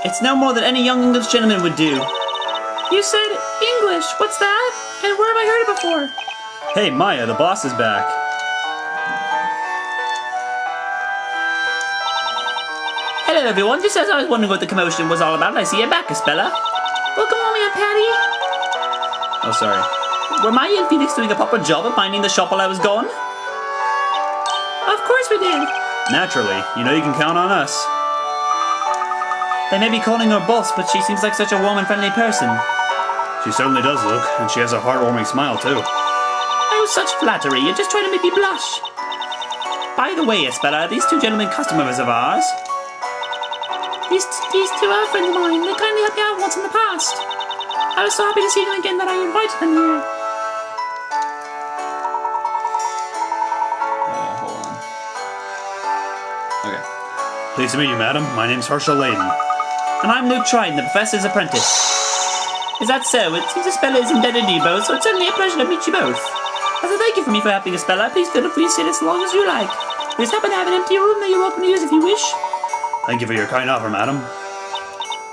It's no more than any young English gentleman would do. You said English. What's that? And where have I heard it before? Hey, Maya, the boss is back. Hello, everyone. Just as I was wondering what the commotion was all about, I see you're back, Espella. Welcome home, Aunt Patty. Oh, sorry. Were Maya and Phoenix doing a proper job of minding the shop while I was gone? Of course we did. Naturally. You know you can count on us. They may be calling her boss, but she seems like such a warm and friendly person. She certainly does look, and she has a heartwarming smile, too. Oh, such flattery. You're just trying to make me blush. By the way, Espella, these two gentlemen customers of ours. These two are friends of mine. They kindly helped me out once in the past. I was so happy to see them again that I invited them here. Hold on. Okay. Pleased to meet you, madam. My name's Layton. And I'm Luke Triton, the professor's apprentice. Is that so? It seems Espella is indebted to you both, so it's certainly a pleasure to meet you both. As a thank you for me for helping Espella, please feel free to sit as long as you like. We just happen to have an empty room that you're welcome to use if you wish. Thank you for your kind offer, madam.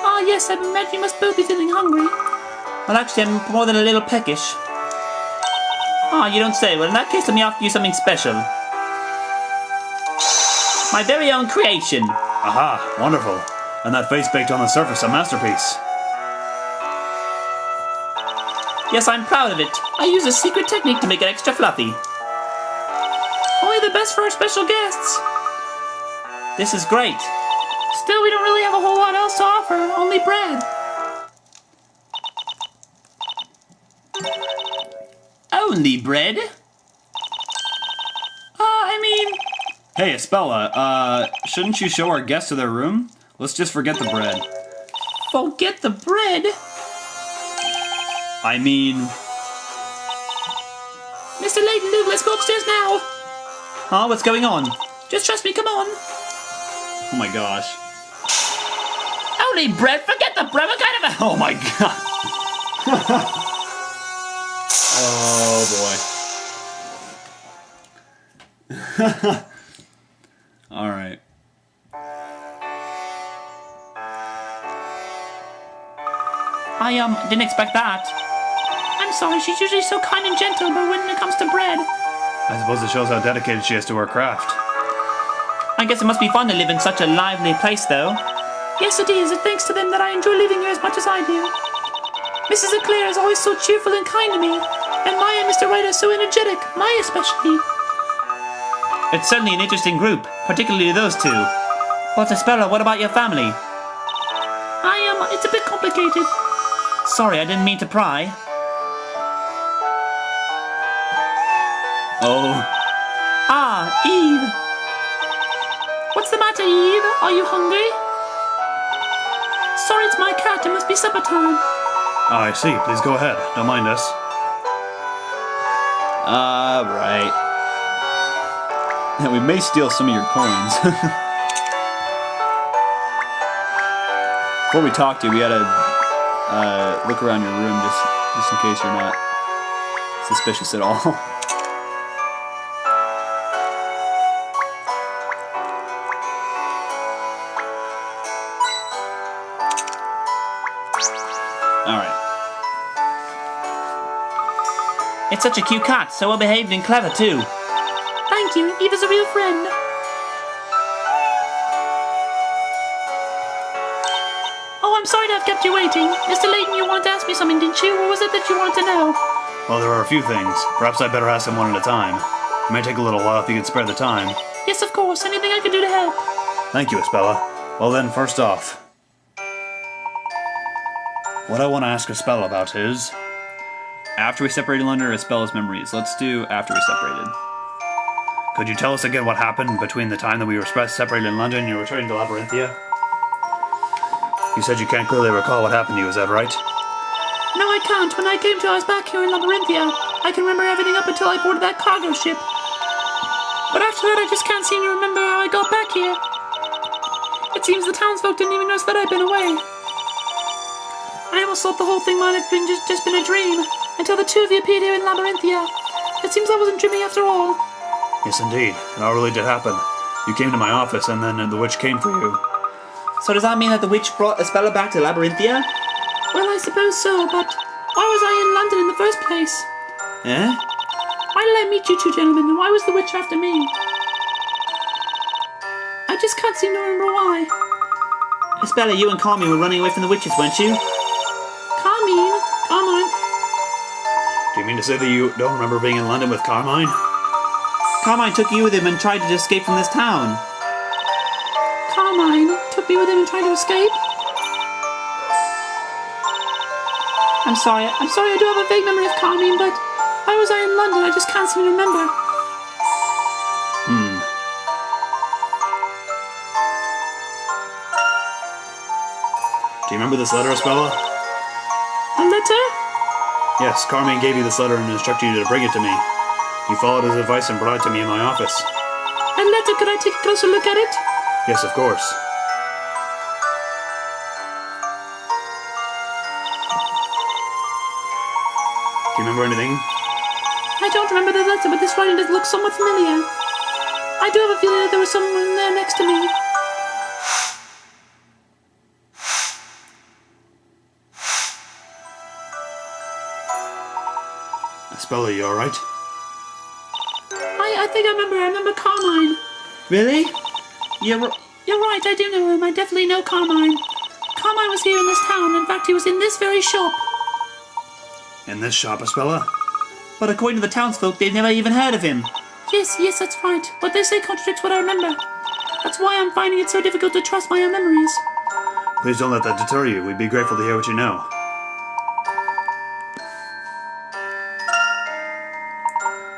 Ah, yes, I imagine you must both be feeling hungry. Well, actually, I'm more than a little peckish. Ah, you don't say. Well, in that case, let me offer you something special. My very own creation. Aha, wonderful. And that face baked on the surface, a masterpiece. Yes, I'm proud of it. I use a secret technique to make it extra fluffy. Only the best for our special guests. This is great. Still, we don't really have a whole lot else to offer, only bread. Only bread? I mean... Hey, Espella, shouldn't you show our guests to their room? Let's just forget the bread. Forget the bread? I mean... Mr. Layton, Luke, let's go upstairs now. Huh? What's going on? Just trust me, come on. Oh my gosh. Only bread? Forget the bread, what kind of a... Oh my god. Oh boy. Alright. I didn't expect that. I'm sorry, she's usually so kind and gentle, but when it comes to bread... I suppose it shows how dedicated she is to her craft. I guess it must be fun to live in such a lively place, though. Yes, it is. It's thanks to them that I enjoy living here as much as I do. Mrs. Eclair is always so cheerful and kind to me, and Maya and Mr. Wright are so energetic, Maya especially. It's certainly an interesting group, particularly those two. But Espella, what about your family? It's a bit complicated. Sorry, I didn't mean to pry. Oh. Ah, Eve. What's the matter, Eve? Are you hungry? Sorry, it's my cat. It must be supper time. Oh, I see. Please go ahead. Don't mind us. Right. We may steal some of your coins. Before we talk to you, we gotta look around your room just in case you're not suspicious at all. Alright. It's such a cute cat, so well behaved and clever too. Thank you, Eve is a real friend. Oh, I'm sorry to have kept you waiting. Mr. Layton, you wanted to ask me something, didn't you? What was it that you wanted to know? Well, there are a few things. Perhaps I'd better ask them one at a time. It may take a little while if you could spare the time. Yes, of course. Anything I can do to help. Thank you, Espella. Well then, first off, what I want to ask Espella about is... After we separated in London or Espella's memories? Let's do after we separated. Could you tell us again what happened between the time that we were separated in London and you returning to Labyrinthia? You said you can't clearly recall what happened to you, is that right? No, I can't. When I came to, I was back here in Labyrinthia. I can remember everything up until I boarded that cargo ship. But after that, I just can't seem to remember how I got back here. It seems the townsfolk didn't even notice that I'd been away. I almost thought the whole thing might have been just been a dream, until the two of you appeared here in Labyrinthia. It seems I wasn't dreaming after all. Yes, indeed. It all really did happen. You came to my office, and then the witch came for you. So does that mean that the witch brought Espella back to Labyrinthia? Well, I suppose so, but why was I in London in the first place? Eh? Why did I meet you two gentlemen, and why was the witch after me? I just can't seem to remember why. Espella, you and Carmine were running away from the witches, weren't you? Carmine? Carmine? Do you mean to say that you don't remember being in London with Carmine? Carmine took you with him and tried to escape from this town. Carmine took me with him and tried to escape? I'm sorry, I do have a vague memory of Carmine, but why was I in London? I just can't seem to remember. Do you remember this letter, Espella? A letter? Yes, Carmine gave you this letter and instructed you to bring it to me. You followed his advice and brought it to me in my office. A letter? Could I take a closer look at it? Yes, of course. Do you remember anything? I don't remember the letter, but this writing does look somewhat familiar. I do have a feeling that there was someone there next to me. Espella, you alright? I think I remember Carmine. Really? You're right, I do know him. I definitely know Carmine. Carmine was here in this town. In fact, he was in this very shop. In this shop, Espella? But according to the townsfolk, they've never even heard of him. Yes, that's right. What they say contradicts what I remember. That's why I'm finding it so difficult to trust my own memories. Please don't let that deter you. We'd be grateful to hear what you know.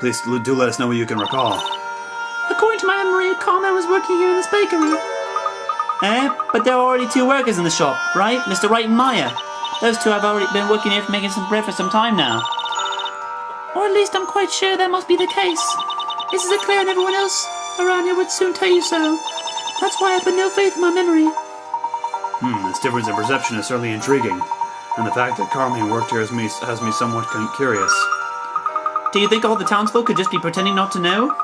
Please do let us know what you can recall. According to my memory, Carmine was working here in this bakery. But there are already two workers in the shop, right? Mr. Wright and Maya. Those two have already been working here making some bread for some time now. Or at least I'm quite sure that must be the case. Mrs. Eclair and everyone else around here would soon tell you so. That's why I put no faith in my memory. This difference in perception is certainly intriguing. And the fact that Carmine worked here has me somewhat curious. Do you think all the townsfolk could just be pretending not to know?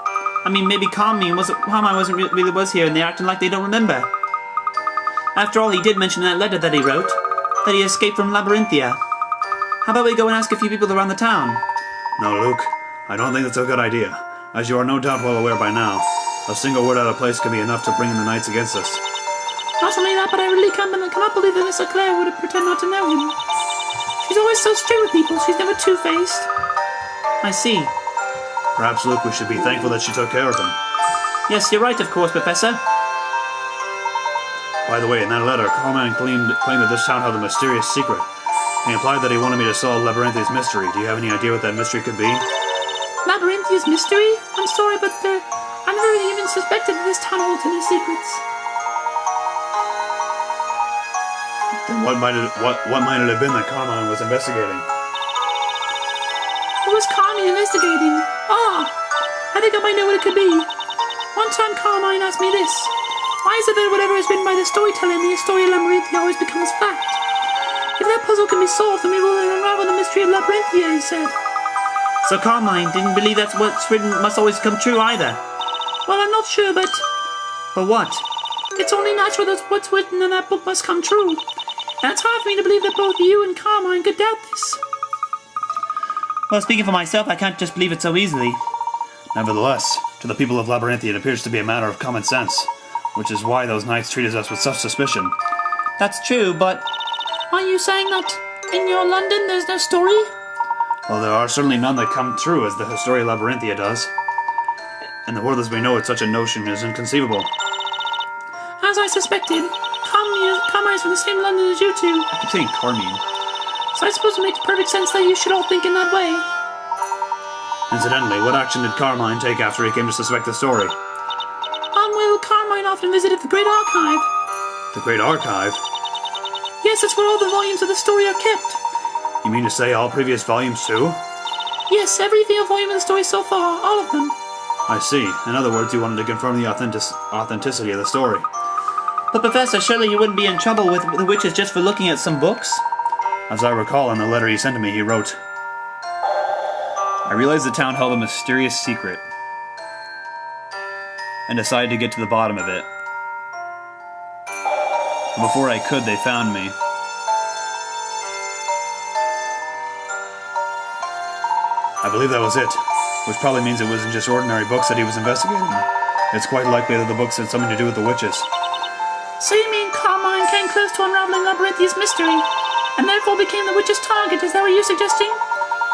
I mean, maybe Carmine really was here and they're acting like they don't remember. After all, he did mention in that letter that he wrote that he escaped from Labyrinthia. How about we go and ask a few people around the town? No, Luke. I don't think that's a good idea. As you are no doubt well aware by now, a single word out of place can be enough to bring in the knights against us. Not only that, but I really cannot believe that Miss Eclair would pretend not to know him. She's always so strict with people. She's never two-faced. I see. Perhaps, Luke, we should be thankful that she took care of him. Yes, you're right, of course, Professor. By the way, in that letter, Carmine claimed that this town had a mysterious secret. He implied that he wanted me to solve Labyrinthia's mystery. Do you have any idea what that mystery could be? Labyrinthia's mystery? I'm sorry, but I never really even suspected that this town holds any secrets. Then what might it have been that Carmine was investigating? What was Carmine investigating? I think I might know what it could be. One time Carmine asked me this. Why is it that whatever is written by the storyteller in the story of Labyrinthia always becomes fact? If that puzzle can be solved, then we will unravel the mystery of Labyrinthia, he said. So Carmine didn't believe that what's written must always come true either? Well, I'm not sure, but... But what? It's only natural that what's written in that book must come true. And it's hard for me to believe that both you and Carmine could doubt this. Well, speaking for myself, I can't just believe it so easily. Nevertheless, to the people of Labyrinthia it appears to be a matter of common sense, which is why those knights treated us with such suspicion. That's true, but... Are you saying that in your London there's no story? Well, there are certainly none that come true as the story of Labyrinthia does. In the world as we know it, such a notion is inconceivable. As I suspected, Carmine is from the same London as you two. I keep saying Carmine. So I suppose it makes perfect sense that you should all think in that way. Incidentally, what action did Carmine take after he came to suspect the story? Well, Carmine often visited the Great Archive. The Great Archive? Yes, that's where all the volumes of the story are kept. You mean to say all previous volumes too? Yes, every single volume of the story so far, all of them. I see. In other words, you wanted to confirm the authenticity of the story. But Professor, surely you wouldn't be in trouble with the witches just for looking at some books? As I recall in the letter he sent to me, he wrote, I realized the town held a mysterious secret and decided to get to the bottom of it. Before I could, they found me. I believe that was it, which probably means it wasn't just ordinary books that he was investigating. It's quite likely that the books had something to do with the witches. So you mean Carmine came close to unraveling Labyrinthia's mystery, and therefore became the witch's target? Is that what you're suggesting?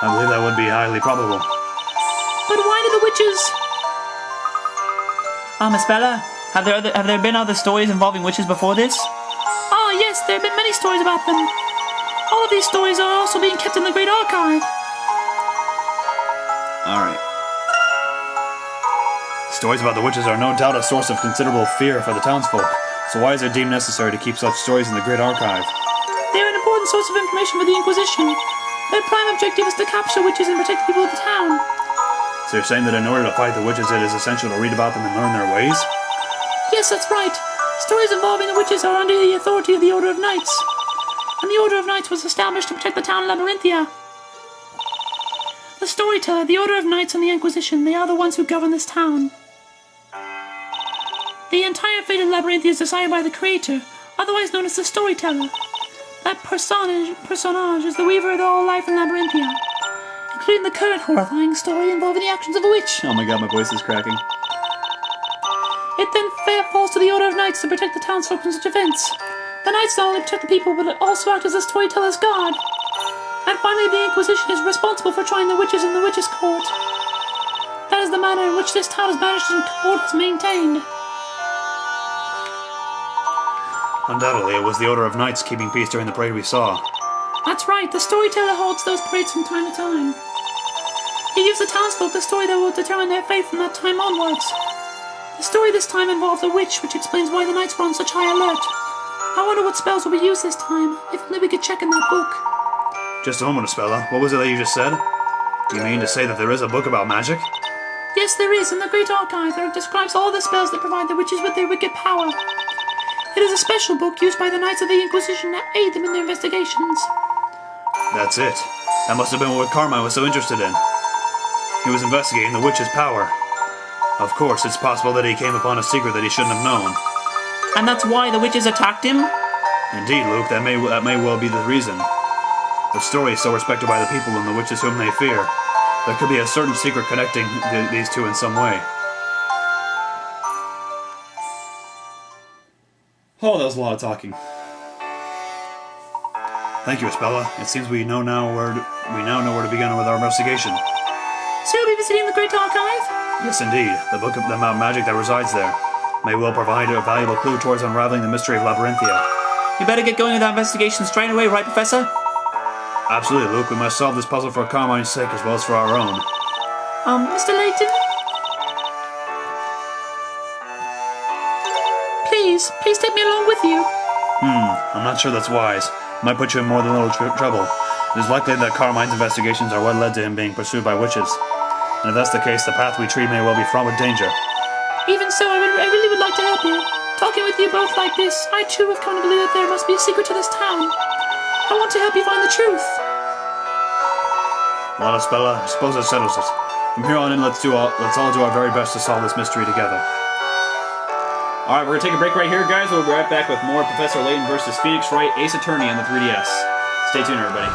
I believe that would be highly probable. But why did the witches... Espella, have there been other stories involving witches before this? Ah, yes, there have been many stories about them. All of these stories are also being kept in the Great Archive. Alright. Stories about the witches are no doubt a source of considerable fear for the townsfolk, so why is it deemed necessary to keep such stories in the Great Archive? They are an important source of information for the Inquisition. Their prime objective is to capture witches and protect the people of the town. So you're saying that in order to fight the witches it is essential to read about them and learn their ways? Yes, that's right. Stories involving the witches are under the authority of the Order of Knights. And the Order of Knights was established to protect the town of Labyrinthia. The Storyteller, the Order of Knights, and the Inquisition, they are the ones who govern this town. The entire fate of Labyrinthia is decided by the Creator, otherwise known as the Storyteller. That personage is the weaver of all life in Labyrinthia, including the current horrifying story involving the actions of a witch. Oh my god, my voice is cracking. It then falls to the Order of Knights to protect the townsfolk from such events. The Knights not only protect the people, but also act as the Storyteller's guard. And finally, the Inquisition is responsible for trying the witches in the Witches' Court. That is the manner in which this town is managed and court is maintained. Undoubtedly, it was the Order of Knights keeping peace during the parade we saw. That's right, the Storyteller holds those parades from time to time. He gives the townsfolk the story that will determine their fate from that time onwards. The story this time involves a witch, which explains why the Knights were on such high alert. I wonder what spells will be used this time. If only we could check in that book. Just a moment, Espella. What was it that you just said? Do you mean to say that there is a book about magic? Yes, there is, in the Great Archive. It describes all the spells that provide the witches with their wicked power. It is a special book used by the Knights of the Inquisition to aid them in their investigations. That's it. That must have been what Carmine was so interested in. He was investigating the witch's power. Of course, it's possible that he came upon a secret that he shouldn't have known. And that's why the witches attacked him? Indeed, Luke, that may well be the reason. The story is so respected by the people and the witches whom they fear. There could be a certain secret connecting these two in some way. Oh, that was a lot of talking. Thank you, Espella. It seems we now know where to begin with our investigation. So you'll be visiting the Great Archive? Yes, indeed. The book of the Mount Magic that resides there may well provide a valuable clue towards unraveling the mystery of Labyrinthia. You better get going with that investigation straight away, right, Professor? Absolutely, Luke. We must solve this puzzle for Carmine's sake as well as for our own. Mr. Layton? Please take me along with you. I'm not sure that's wise. It might put you in more than a little trouble. It is likely that Carmine's investigations are what led to him being pursued by witches. And if that's the case, the path we tread may well be fraught with danger. Even so, I really would like to help you. Talking with you both like this, I too have come to believe that there must be a secret to this town. I want to help you find the truth. Well, Espella, I suppose that settles it. From here on in, let's all do our very best to solve this mystery together. Alright, we're going to take a break right here, guys. We'll be right back with more Professor Layton versus Phoenix Wright, Ace Attorney on the 3DS. Stay tuned, everybody.